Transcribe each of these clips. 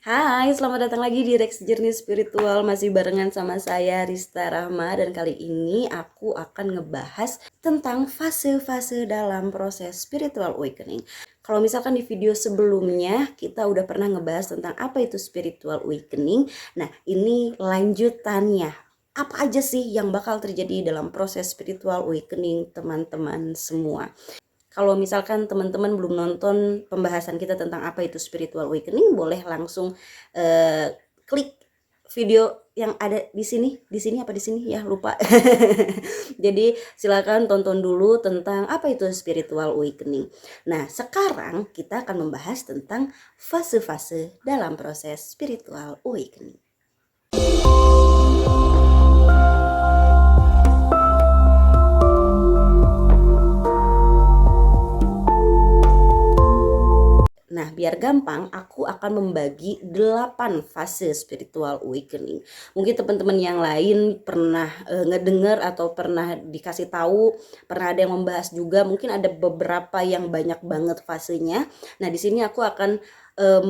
Hai, selamat datang lagi di Rex Journey Spiritual. Masih barengan sama saya Rista Rahma. Dan kali ini aku akan ngebahas tentang fase-fase dalam proses spiritual awakening. Kalau misalkan di video sebelumnya kita udah pernah ngebahas tentang apa itu spiritual awakening. Nah, ini lanjutannya. Apa aja sih yang bakal terjadi dalam proses spiritual awakening teman-teman semua? Kalau misalkan teman-teman belum nonton pembahasan kita tentang apa itu spiritual awakening, boleh langsung klik video yang ada di sini apa di sini ya, lupa. Jadi silakan tonton dulu tentang apa itu spiritual awakening. Nah, sekarang kita akan membahas tentang fase-fase dalam proses spiritual awakening. Nah, biar gampang, aku akan membagi 8 fase spiritual awakening. Mungkin teman-teman yang lain pernah ngedenger atau pernah dikasih tahu, pernah ada yang membahas juga, mungkin ada beberapa yang banyak banget fasenya. Nah, di sini aku akan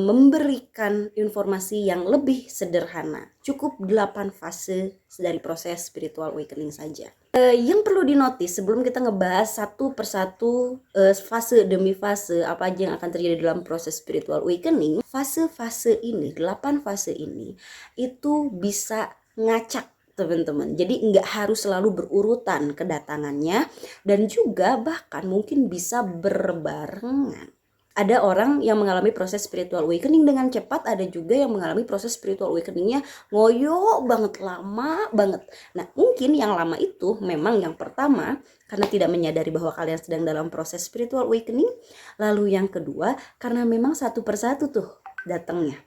memberikan informasi yang lebih sederhana. Cukup 8 fase dari proses spiritual awakening saja. Yang perlu dinotis sebelum kita ngebahas satu persatu fase demi fase apa aja yang akan terjadi dalam proses spiritual awakening, fase-fase ini, 8 fase ini itu bisa ngacak teman-teman. Jadi nggak harus selalu berurutan kedatangannya, dan juga bahkan mungkin bisa berbarengan. Ada orang yang mengalami proses spiritual awakening dengan cepat, ada juga yang mengalami proses spiritual awakeningnya ngoyo banget, lama banget. Nah, mungkin yang lama itu memang yang pertama karena tidak menyadari bahwa kalian sedang dalam proses spiritual awakening. Lalu yang kedua karena memang satu persatu tuh datangnya.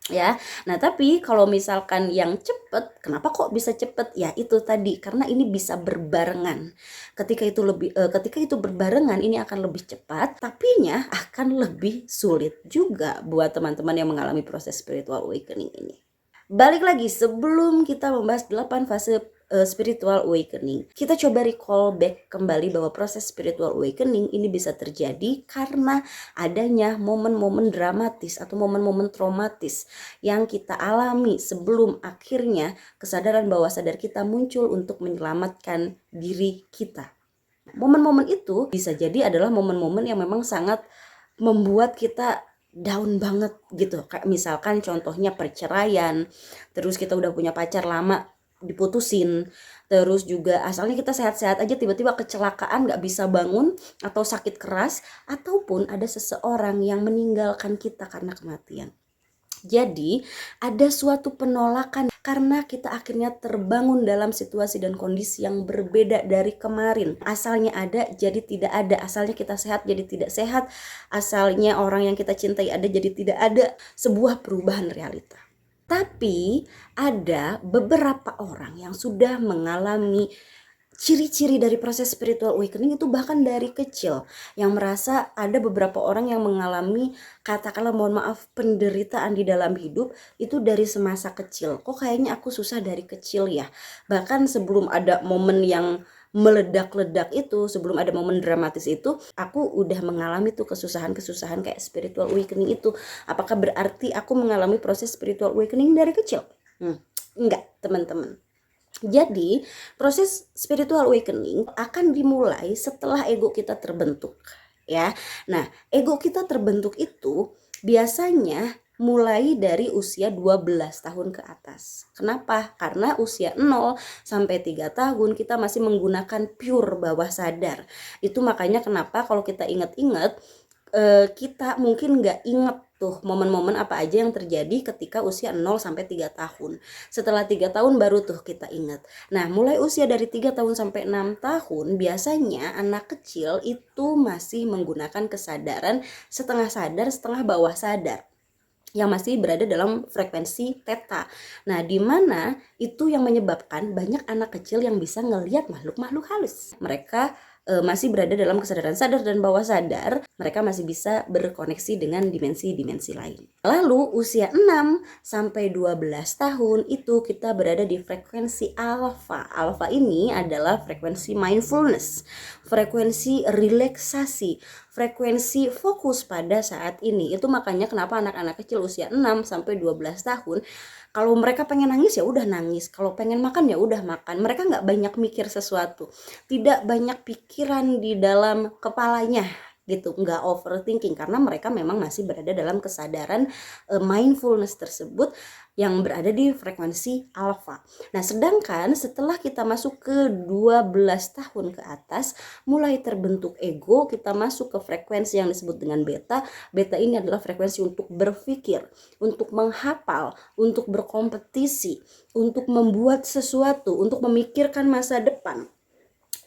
Ya, nah tapi kalau misalkan yang cepet, kenapa kok bisa cepet? Ya itu tadi, karena ini bisa berbarengan. Ketika itu berbarengan, ini akan lebih cepat, tapinya akan lebih sulit juga buat teman-teman yang mengalami proses spiritual awakening ini. Balik lagi, sebelum kita membahas 8 fase spiritual awakening, kita coba recall back kembali bahwa proses spiritual awakening ini bisa terjadi karena adanya momen-momen dramatis atau momen-momen traumatis yang kita alami sebelum akhirnya kesadaran bawah sadar kita muncul untuk menyelamatkan diri kita. Momen-momen itu bisa jadi adalah momen-momen yang memang sangat membuat kita down banget gitu. Kayak misalkan contohnya perceraian, terus kita udah punya pacar lama diputusin, terus juga asalnya kita sehat-sehat aja tiba-tiba kecelakaan gak bisa bangun atau sakit keras, ataupun ada seseorang yang meninggalkan kita karena kematian. Jadi ada suatu penolakan karena kita akhirnya terbangun dalam situasi dan kondisi yang berbeda dari kemarin. Asalnya ada jadi tidak ada, asalnya kita sehat jadi tidak sehat, asalnya orang yang kita cintai ada jadi tidak ada. Sebuah perubahan realita. Tapi ada beberapa orang yang sudah mengalami ciri-ciri dari proses spiritual awakening itu bahkan dari kecil, yang merasa ada beberapa orang yang mengalami, katakanlah mohon maaf, penderitaan di dalam hidup itu dari semasa kecil. Kok kayaknya aku susah dari kecil ya. Bahkan sebelum ada momen yang meledak-ledak itu, sebelum ada momen dramatis itu, aku udah mengalami tuh kesusahan-kesusahan kayak spiritual awakening itu. Apakah berarti aku mengalami proses spiritual awakening dari kecil? Enggak, teman-teman. Jadi proses spiritual awakening akan dimulai setelah ego kita terbentuk, ya. Nah, ego kita terbentuk itu biasanya mulai dari usia 12 tahun ke atas. Kenapa? Karena usia 0 sampai 3 tahun kita masih menggunakan pure bawah sadar. Itu makanya kenapa kalau kita ingat-ingat, kita mungkin nggak inget tuh momen-momen apa aja yang terjadi ketika usia 0 sampai 3 tahun. Setelah 3 tahun baru tuh kita ingat. Nah, mulai usia dari 3 tahun sampai 6 tahun biasanya anak kecil itu masih menggunakan kesadaran setengah sadar, setengah bawah sadar, yang masih berada dalam frekuensi theta. Nah, di mana itu yang menyebabkan banyak anak kecil yang bisa ngelihat makhluk-makhluk halus. Mereka masih berada dalam kesadaran sadar dan bawah sadar, mereka masih bisa berkoneksi dengan dimensi-dimensi lain. Lalu usia 6 sampai 12 tahun itu kita berada di frekuensi alpha. Alpha ini adalah frekuensi mindfulness, frekuensi relaksasi, frekuensi fokus pada saat ini. Itu makanya kenapa anak-anak kecil usia 6 sampai 12 tahun kalau mereka pengen nangis ya udah nangis, kalau pengen makan ya udah makan. Mereka nggak banyak mikir sesuatu, tidak banyak pikiran di dalam kepalanya gitu, nggak overthinking karena mereka memang masih berada dalam kesadaran mindfulness tersebut yang berada di frekuensi alfa. Nah, sedangkan setelah kita masuk ke 12 tahun ke atas, mulai terbentuk ego, kita masuk ke frekuensi yang disebut dengan beta. Beta ini adalah frekuensi untuk berpikir, untuk menghafal, untuk berkompetisi, untuk membuat sesuatu, untuk memikirkan masa depan.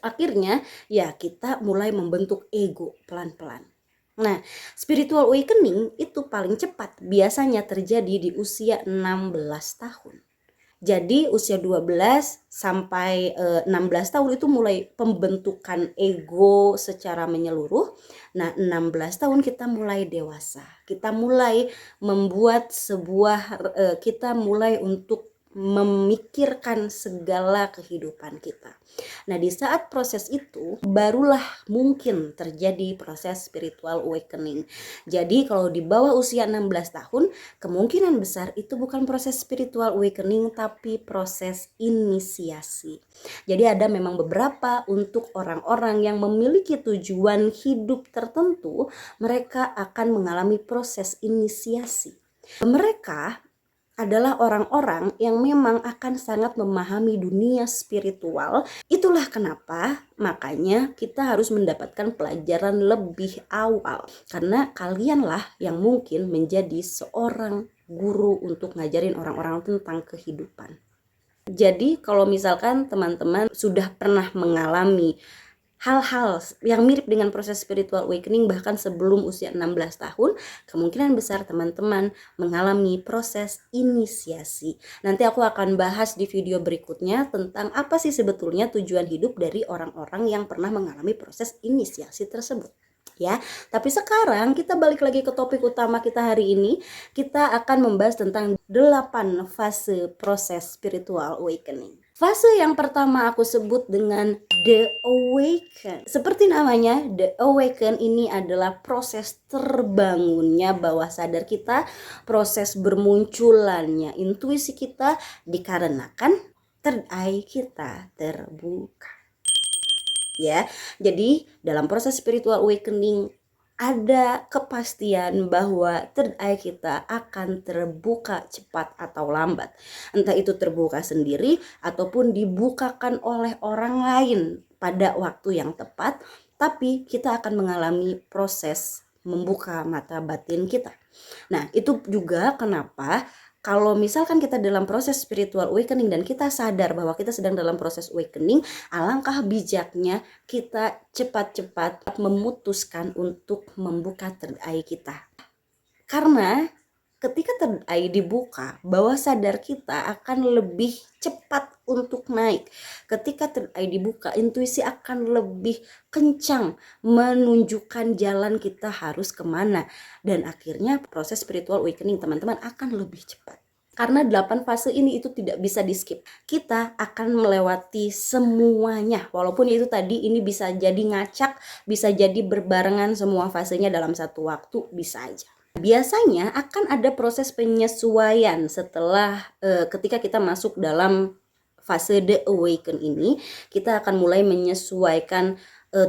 Akhirnya ya kita mulai membentuk ego pelan-pelan. Nah, spiritual awakening itu paling cepat biasanya terjadi di usia 16 tahun. Jadi usia 12 sampai 16 tahun itu mulai pembentukan ego secara menyeluruh. Nah, 16 tahun kita mulai dewasa. Kita mulai membuat kita mulai untuk memikirkan segala kehidupan kita. Nah, di saat proses itu barulah mungkin terjadi proses spiritual awakening. Jadi kalau di bawah usia 16 tahun, kemungkinan besar itu bukan proses spiritual awakening tapi proses inisiasi. Jadi ada memang beberapa untuk orang-orang yang memiliki tujuan hidup tertentu, mereka akan mengalami proses inisiasi. Mereka adalah orang-orang yang memang akan sangat memahami dunia spiritual. Itulah kenapa makanya kita harus mendapatkan pelajaran lebih awal, karena kalianlah yang mungkin menjadi seorang guru untuk ngajarin orang-orang tentang kehidupan. Jadi kalau misalkan teman-teman sudah pernah mengalami hal-hal yang mirip dengan proses spiritual awakening bahkan sebelum usia 16 tahun, kemungkinan besar teman-teman mengalami proses inisiasi. Nanti aku akan bahas di video berikutnya tentang apa sih sebetulnya tujuan hidup dari orang-orang yang pernah mengalami proses inisiasi tersebut. Ya, tapi sekarang kita balik lagi ke topik utama kita hari ini. Kita akan membahas tentang 8 fase proses spiritual awakening. Fase yang pertama aku sebut dengan The Awaken. Seperti namanya, The Awaken ini adalah proses terbangunnya bawah sadar kita, proses bermunculannya intuisi kita dikarenakan third eye kita terbuka. Ya, jadi dalam proses spiritual awakening ada kepastian bahwa third eye kita akan terbuka cepat atau lambat. Entah itu terbuka sendiri ataupun dibukakan oleh orang lain pada waktu yang tepat, tapi kita akan mengalami proses membuka mata batin kita. Nah, itu juga kenapa kalau misalkan kita dalam proses spiritual awakening dan kita sadar bahwa kita sedang dalam proses awakening, alangkah bijaknya kita cepat-cepat memutuskan untuk membuka third eye kita. Karena ketika third eye dibuka, bawah sadar kita akan lebih cepat untuk naik. Ketika third eye dibuka, intuisi akan lebih kencang menunjukkan jalan kita harus kemana. Dan akhirnya proses spiritual awakening teman-teman akan lebih cepat. Karena 8 fase ini itu tidak bisa di skip. Kita akan melewati semuanya. Walaupun itu tadi ini bisa jadi ngacak, bisa jadi berbarengan semua fasenya dalam satu waktu, bisa aja. Biasanya akan ada proses penyesuaian setelah ketika kita masuk dalam fase The Awaken ini, kita akan mulai menyesuaikan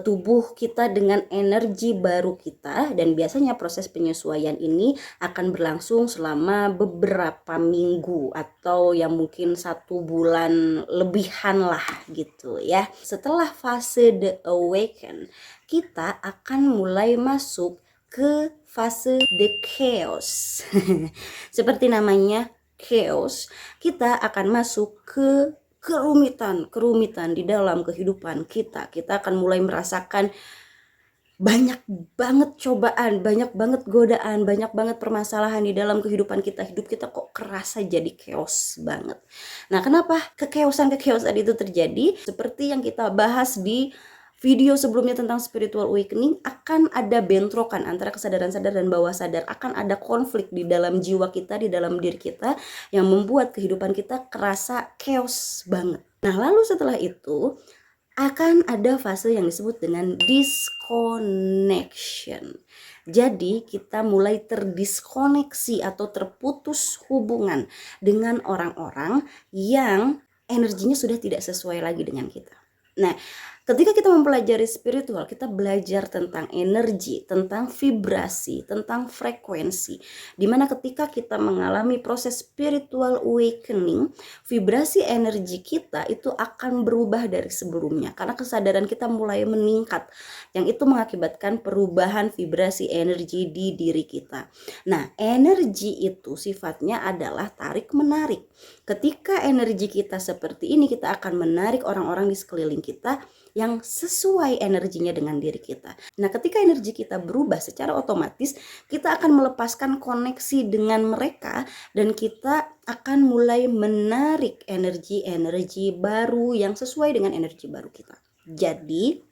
tubuh kita dengan energi baru kita, dan biasanya proses penyesuaian ini akan berlangsung selama beberapa minggu atau yang mungkin 1 bulan lebihan lah gitu ya. Setelah fase The Awaken, kita akan mulai masuk ke fase The Chaos. Seperti namanya chaos, kita akan masuk ke kerumitan di dalam kehidupan kita. Kita akan mulai merasakan banyak banget cobaan, banyak banget godaan, banyak banget permasalahan di dalam kehidupan kita. Hidup kita kok kerasa jadi chaos banget. Nah, kenapa kekeosan itu terjadi? Seperti yang kita bahas di video sebelumnya tentang spiritual awakening, akan ada bentrokan antara kesadaran sadar dan bawah sadar, akan ada konflik di dalam jiwa kita, di dalam diri kita yang membuat kehidupan kita kerasa chaos banget. Nah, lalu setelah itu akan ada fase yang disebut dengan disconnection. Jadi kita mulai terdiskoneksi atau terputus hubungan dengan orang-orang yang energinya sudah tidak sesuai lagi dengan kita. Nah, ketika kita mempelajari spiritual, kita belajar tentang energi, tentang vibrasi, tentang frekuensi. Dimana ketika kita mengalami proses spiritual awakening, vibrasi energi kita itu akan berubah dari sebelumnya. Karena kesadaran kita mulai meningkat, yang itu mengakibatkan perubahan vibrasi energi di diri kita. Nah, energi itu sifatnya adalah tarik-menarik. Ketika energi kita seperti ini, kita akan menarik orang-orang di sekeliling kita yang sesuai energinya dengan diri kita. Nah, ketika energi kita berubah, secara otomatis kita akan melepaskan koneksi dengan mereka dan kita akan mulai menarik energi-energi baru yang sesuai dengan energi baru kita. Jadi,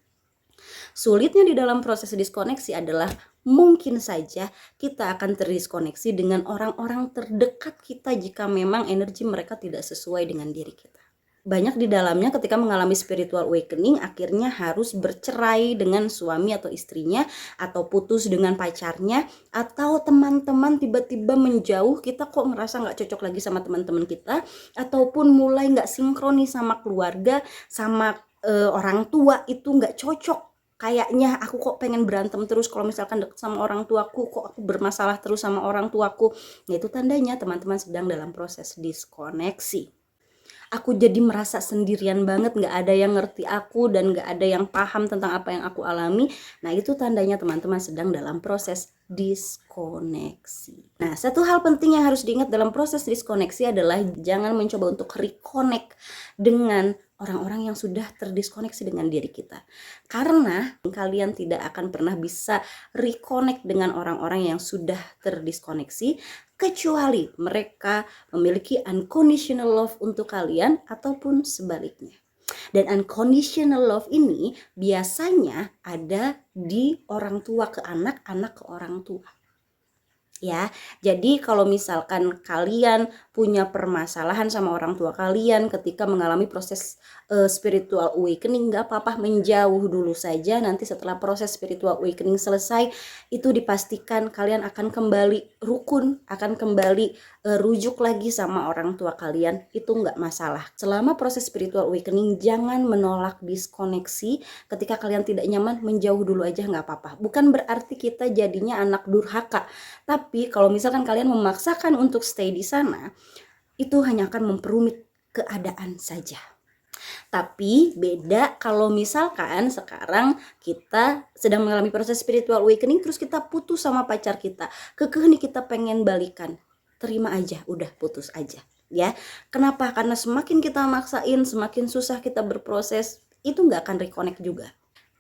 sulitnya di dalam proses diskoneksi adalah mungkin saja kita akan terdiskoneksi dengan orang-orang terdekat kita jika memang energi mereka tidak sesuai dengan diri kita. Banyak di dalamnya ketika mengalami spiritual awakening akhirnya harus bercerai dengan suami atau istrinya, atau putus dengan pacarnya, atau teman-teman tiba-tiba menjauh, kita kok ngerasa gak cocok lagi sama teman-teman kita, ataupun mulai gak sinkronis sama keluarga, sama orang tua, itu gak cocok. Kayaknya aku kok pengen berantem terus kalau misalkan deket sama orang tuaku, kok aku bermasalah terus sama orang tuaku. Nah, itu tandanya teman-teman sedang dalam proses diskoneksi. Aku jadi merasa sendirian banget, gak ada yang ngerti aku dan gak ada yang paham tentang apa yang aku alami. Nah, itu tandanya teman-teman sedang dalam proses diskoneksi. Nah, satu hal penting yang harus diingat dalam proses diskoneksi adalah jangan mencoba untuk reconnect dengan orang-orang yang sudah terdiskoneksi dengan diri kita. Karena kalian tidak akan pernah bisa reconnect dengan orang-orang yang sudah terdiskoneksi kecuali mereka memiliki unconditional love untuk kalian ataupun sebaliknya. Dan unconditional love ini biasanya ada di orang tua ke anak, anak ke orang tua. Ya, jadi kalau misalkan kalian punya permasalahan sama orang tua kalian ketika mengalami proses spiritual awakening, gak apa-apa, menjauh dulu saja. Nanti setelah proses spiritual awakening selesai, itu dipastikan kalian akan kembali rukun, akan kembali rujuk lagi sama orang tua kalian. Itu gak masalah. Selama proses spiritual awakening, jangan menolak diskoneksi. Ketika kalian tidak nyaman, menjauh dulu aja, gak apa-apa. Bukan berarti kita jadinya anak durhaka, tapi kalau misalkan kalian memaksakan untuk stay di sana, itu hanya akan memperumit keadaan saja. Tapi beda kalau misalkan sekarang kita sedang mengalami proses spiritual awakening, terus kita putus sama pacar kita, kekeh nih kita pengen balikan, terima aja, udah putus aja ya. Kenapa? Karena semakin kita maksain, semakin susah kita berproses, itu gak akan reconnect juga.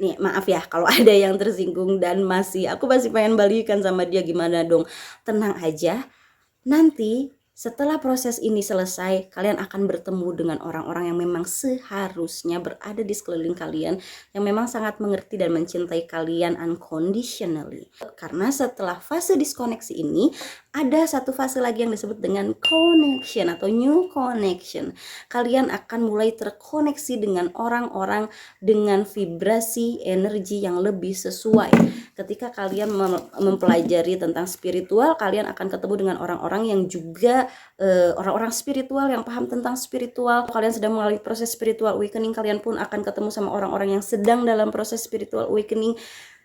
Nih, maaf ya kalau ada yang tersinggung dan aku masih pengen balikan sama dia, gimana dong? Tenang aja, nanti setelah proses ini selesai, kalian akan bertemu dengan orang-orang yang memang seharusnya berada di sekeliling kalian, yang memang sangat mengerti dan mencintai kalian unconditionally. Karena setelah fase diskoneksi ini, ada satu fase lagi yang disebut dengan connection atau new connection. Kalian akan mulai terkoneksi dengan orang-orang dengan vibrasi energi yang lebih sesuai. Ketika kalian mempelajari tentang spiritual, kalian akan ketemu dengan orang-orang yang juga orang-orang spiritual yang paham tentang spiritual. Kalian sedang melalui proses spiritual awakening, kalian pun akan ketemu sama orang-orang yang sedang dalam proses spiritual awakening.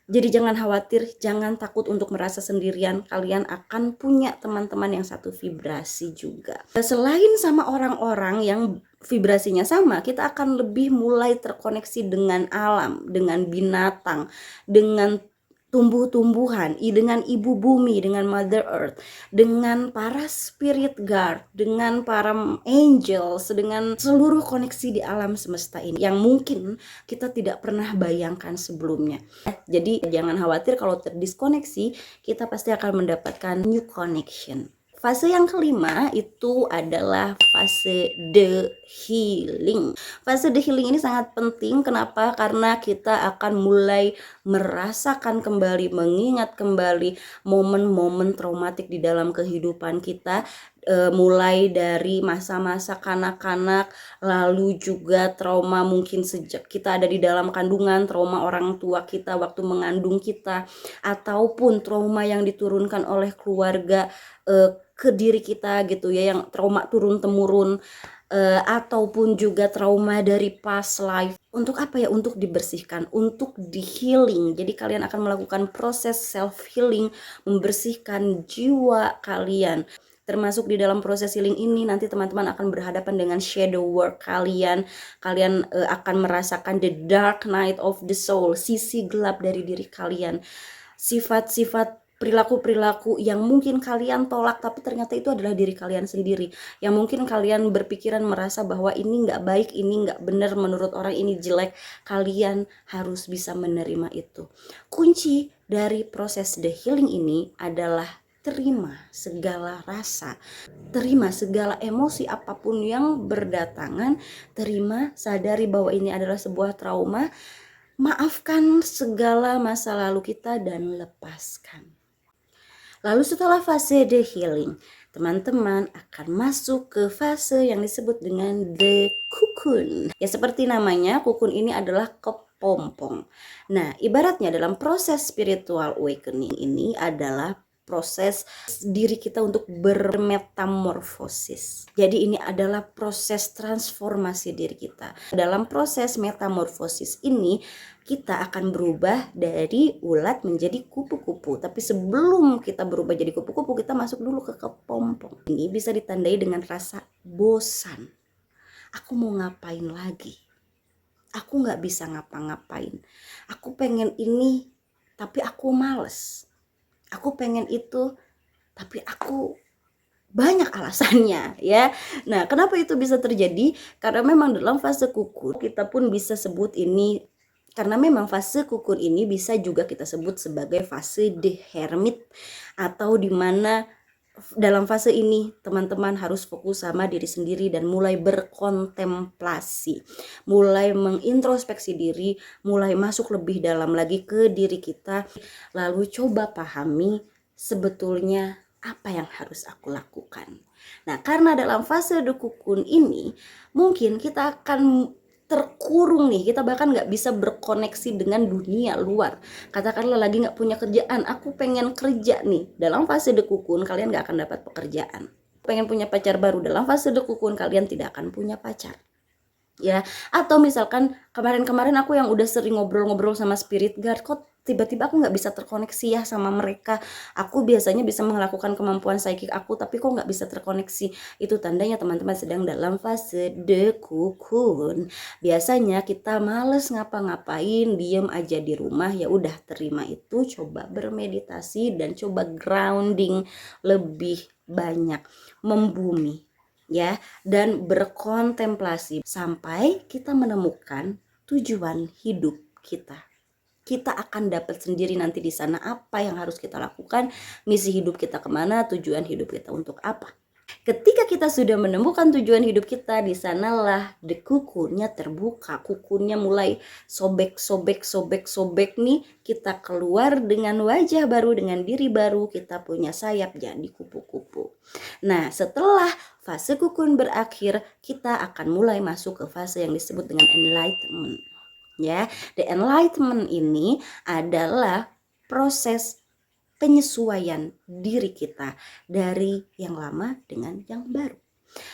Jadi jangan khawatir, jangan takut untuk merasa sendirian. Kalian akan punya teman-teman yang satu vibrasi juga. Selain sama orang-orang yang vibrasinya sama, kita akan lebih mulai terkoneksi dengan alam, dengan binatang, dengan tumbuh-tumbuhan, dengan ibu bumi, dengan Mother Earth, dengan para spirit guard, dengan para angels, dengan seluruh koneksi di alam semesta ini yang mungkin kita tidak pernah bayangkan sebelumnya. Jadi jangan khawatir kalau terdiskoneksi, kita pasti akan mendapatkan new connection. Fase yang kelima itu adalah fase the healing. Fase the healing ini sangat penting. Kenapa? Karena kita akan mulai merasakan kembali, mengingat kembali momen-momen traumatik di dalam kehidupan kita. mulai dari masa-masa kanak-kanak, lalu juga trauma mungkin sejak kita ada di dalam kandungan, trauma orang tua kita waktu mengandung kita, ataupun trauma yang diturunkan oleh keluarga ke diri kita gitu ya, yang trauma turun-temurun, ataupun juga trauma dari past life. Untuk apa ya? Untuk dibersihkan, untuk di healing. Jadi kalian akan melakukan proses self healing, membersihkan jiwa kalian. Termasuk di dalam proses healing ini nanti teman-teman akan berhadapan dengan shadow work kalian. Kalian akan merasakan the dark night of the soul, sisi gelap dari diri kalian. Sifat-sifat perilaku-perilaku yang mungkin kalian tolak tapi ternyata itu adalah diri kalian sendiri, yang mungkin kalian berpikiran merasa bahwa ini nggak baik, ini nggak benar, menurut orang ini jelek. Kalian harus bisa menerima itu. Kunci dari proses the healing ini adalah terima segala rasa, terima segala emosi apapun yang berdatangan, terima, sadari bahwa ini adalah sebuah trauma, maafkan segala masa lalu kita dan lepaskan. Lalu setelah fase the healing, teman-teman akan masuk ke fase yang disebut dengan the cocoon. Ya seperti namanya, cocoon ini adalah kepompong. Nah, ibaratnya dalam proses spiritual awakening ini adalah proses diri kita untuk bermetamorfosis. Jadi ini adalah proses transformasi diri kita. Dalam proses metamorfosis ini kita akan berubah dari ulat menjadi kupu-kupu. Tapi sebelum kita berubah jadi kupu-kupu, kita masuk dulu ke kepompong. Ini bisa ditandai dengan rasa bosan. Aku mau ngapain lagi? Aku gak bisa ngapa-ngapain. Aku pengen ini, tapi aku males. Aku pengen itu, tapi aku banyak alasannya ya. Nah, kenapa itu bisa terjadi? Karena memang dalam fase kukun kita pun bisa sebut ini, karena memang fase kukun ini bisa juga kita sebut sebagai fase the hermit, atau dimana dalam fase ini teman-teman harus fokus sama diri sendiri dan mulai berkontemplasi, mulai mengintrospeksi diri, mulai masuk lebih dalam lagi ke diri kita, lalu coba pahami sebetulnya apa yang harus aku lakukan. Nah, karena dalam fase the cocoon ini mungkin kita akan terkurung nih, kita bahkan nggak bisa berkoneksi dengan dunia luar. Katakanlah lagi nggak punya kerjaan, aku pengen kerja nih. Dalam fase the cocoon kalian nggak akan dapat pekerjaan. Pengen punya pacar baru, dalam fase the cocoon kalian tidak akan punya pacar. Ya, atau misalkan kemarin-kemarin aku yang udah sering ngobrol-ngobrol sama spirit guide, kok tiba-tiba aku nggak bisa terkoneksi ya sama mereka. Aku biasanya bisa melakukan kemampuan psychic aku, tapi kok nggak bisa terkoneksi. Itu tandanya teman-teman sedang dalam fase the cocoon. Biasanya kita males ngapa-ngapain, diem aja di rumah. Ya udah, terima itu, coba bermeditasi dan coba grounding lebih banyak, membumi ya, dan berkontemplasi sampai kita menemukan tujuan hidup kita. Kita akan dapat sendiri nanti di sana apa yang harus kita lakukan, misi hidup kita kemana, tujuan hidup kita untuk apa. Ketika kita sudah menemukan tujuan hidup kita, di sanalah the cocoonnya terbuka, cocoonnya mulai sobek nih, kita keluar dengan wajah baru, dengan diri baru, kita punya sayap jadi kupu-kupu. Nah, setelah fase cocoon berakhir, kita akan mulai masuk ke fase yang disebut dengan enlightenment. Ya, the enlightenment ini adalah proses penyesuaian diri kita dari yang lama dengan yang baru.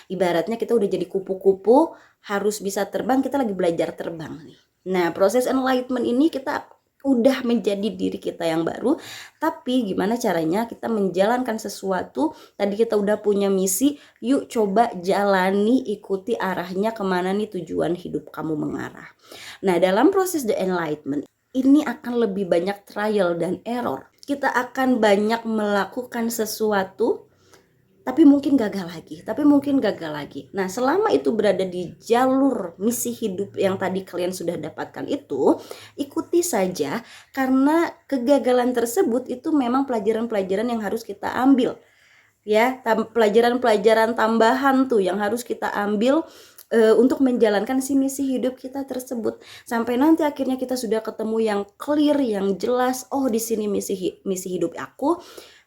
Ibaratnya kita udah jadi kupu-kupu, harus bisa terbang, kita lagi belajar terbang nih. Nah, proses enlightenment ini kita udah menjadi diri kita yang baru, tapi gimana caranya kita menjalankan sesuatu. Tadi kita udah punya misi, yuk coba jalani, ikuti arahnya kemana nih tujuan hidup kamu mengarah. Nah, dalam proses the enlightenment ini akan lebih banyak trial dan error. Kita akan banyak melakukan sesuatu, tapi mungkin gagal lagi. Nah, selama itu berada di jalur misi hidup yang tadi kalian sudah dapatkan itu, ikuti saja, karena kegagalan tersebut itu memang pelajaran-pelajaran yang harus kita ambil. Ya, pelajaran-pelajaran tambahan tuh yang harus kita ambil untuk menjalankan si misi hidup kita tersebut, sampai nanti akhirnya kita sudah ketemu yang clear, yang jelas. Oh, di sini misi hidup aku.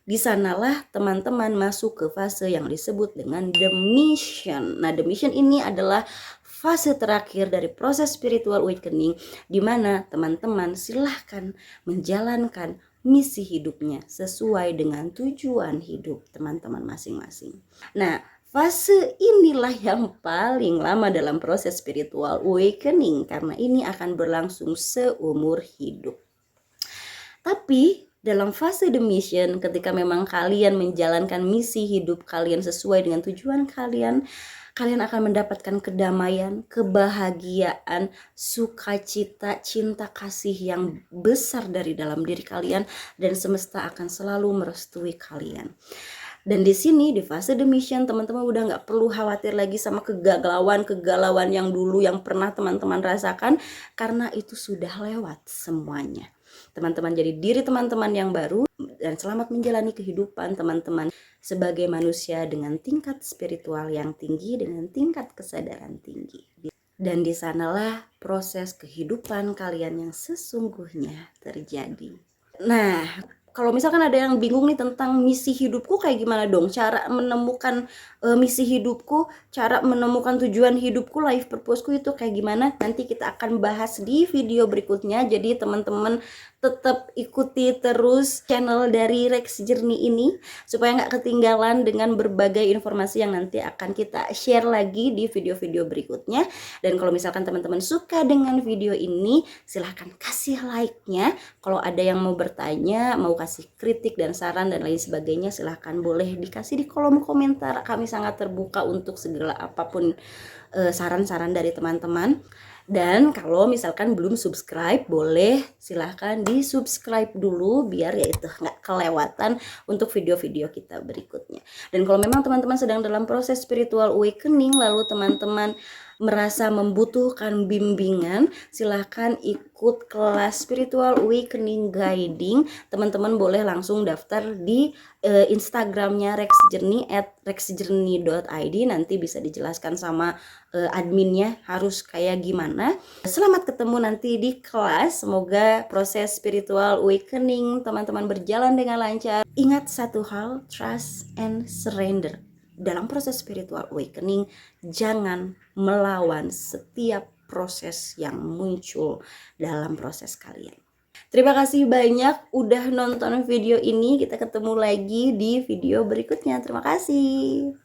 Di sanalah teman-teman masuk ke fase yang disebut dengan the mission. Nah, the mission ini adalah fase terakhir dari proses spiritual awakening, di mana teman-teman silahkan menjalankan misi hidupnya sesuai dengan tujuan hidup teman-teman masing-masing. Nah, fase inilah yang paling lama dalam proses spiritual awakening karena ini akan berlangsung seumur hidup. Tapi dalam fase the mission, ketika memang kalian menjalankan misi hidup kalian sesuai dengan tujuan kalian, kalian akan mendapatkan kedamaian, kebahagiaan, sukacita, cinta kasih yang besar dari dalam diri kalian, dan semesta akan selalu merestui kalian. Dan di sini di fase the mission, teman-teman udah nggak perlu khawatir lagi sama kegalauan yang dulu yang pernah teman-teman rasakan, karena itu sudah lewat semuanya. Teman-teman jadi diri teman-teman yang baru, dan selamat menjalani kehidupan teman-teman sebagai manusia dengan tingkat spiritual yang tinggi, dengan tingkat kesadaran tinggi. Dan di sanalah proses kehidupan kalian yang sesungguhnya terjadi. Nah, kalau misalkan ada yang bingung nih tentang misi hidupku kayak gimana dong, cara menemukan misi hidupku, cara menemukan tujuan hidupku, life purposeku itu kayak gimana, nanti kita akan bahas di video berikutnya. Jadi teman-teman tetap ikuti terus channel dari Rex Journey ini supaya nggak ketinggalan dengan berbagai informasi yang nanti akan kita share lagi di video-video berikutnya. Dan kalau misalkan teman-teman suka dengan video ini, silahkan kasih like-nya. Kalau ada yang mau bertanya, mau kasih kritik dan saran dan lain sebagainya, silahkan boleh dikasih di kolom komentar. Kami sangat terbuka untuk segala apapun saran-saran dari teman-teman. Dan kalau misalkan belum subscribe, boleh silahkan di subscribe dulu biar ya itu nggak kelewatan untuk video-video kita berikutnya. Dan kalau memang teman-teman sedang dalam proses spiritual awakening, lalu teman-teman merasa membutuhkan bimbingan, silahkan ikut kelas spiritual awakening guiding. Teman-teman boleh langsung daftar di Instagramnya Rex Journey @rexjourney.id. Nanti bisa dijelaskan sama adminnya harus kayak gimana. Selamat ketemu nanti di kelas. Semoga proses spiritual awakening teman-teman berjalan dengan lancar. Ingat satu hal, trust and surrender. Dalam proses spiritual awakening, jangan melawan setiap proses yang muncul dalam proses kalian. Terima kasih banyak udah nonton video ini. Kita ketemu lagi di video berikutnya. Terima kasih.